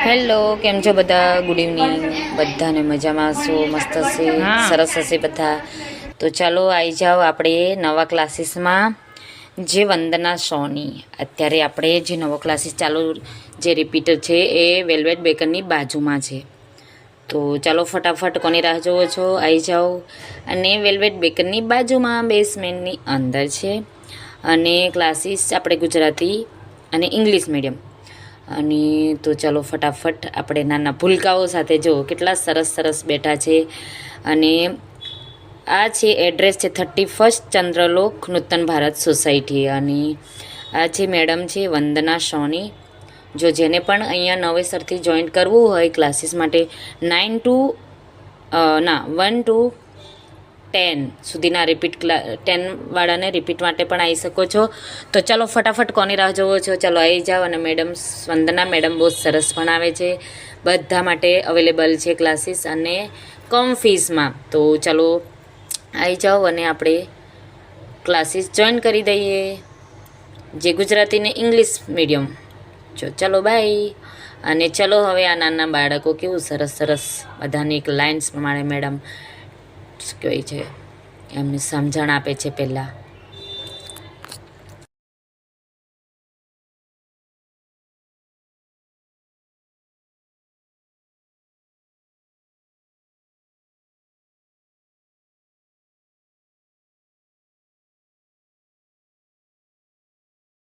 Hello, કેમ છો બધા? Good evening. બધાને મજામાં હશો, મસ્ત હશે, સરસ હશે બધા. તો ચાલો આવી જાઓ આપણે નવા ક્લાસીસમાં, જે વંદના શોની. અત્યારે આપણે જે નવો ક્લાસીસ ચાલુ, જે રિપીટર છે એ વેલ્વેટ બેકરની બાજુમાં છે. તો ચાલો ફટાફટ કોની રાહ જોવો છો? આવી જાઓ. અને વેલ્વેટ બેકરની બાજુમાં બેસમેન્ટની અંદર છે. અને ક્લાસીસ આપણે ગુજરાતી અને ઇંગ્લિશ મીડિયમ. અને તો ચાલો ફટાફટ આપણે નાના ભૂલકાઓ સાથે જો કેટલા સરસ સરસ બેઠા છે. અને આ છે એડ્રેસ છે 31 ચંદ્રલોક નૂતન ભારત સોસાયટી. અને આ જે મેડમ છે વંદના સોની. જો જેને પણ અહીંયા નવેસરથી જોઈન્ટ કરવું હોય ક્લાસીસ માટે 1 to 10 સુધીના રિપીટ 10 વાળાને રિપીટ માટે પણ આવી શકો છો. તો ચાલો ફટાફટ કોની રાહ જોવો છો? ચાલો આવી જાઓ. અને મેડમ વંદના મેડમ બહુ સરસ ભણાવે છે, બધા માટે અવેલેબલ છે ક્લાસીસ અને કમ ફીસમાં. તો ચાલો આવી જાઓ અને આપણે ક્લાસીસ જોઈન કરી દઈએ, જે ગુજરાતી ને ઇંગ્લિશ મીડિયમ. ચલો બાય. અને ચલો હવે આ નાના બાળકો કેવું સરસ સરસ બધાની એક લાઇન્સ પ્રમાણે મેડમ શું કહે છે એમને સમજણ આપે છે પહેલાં.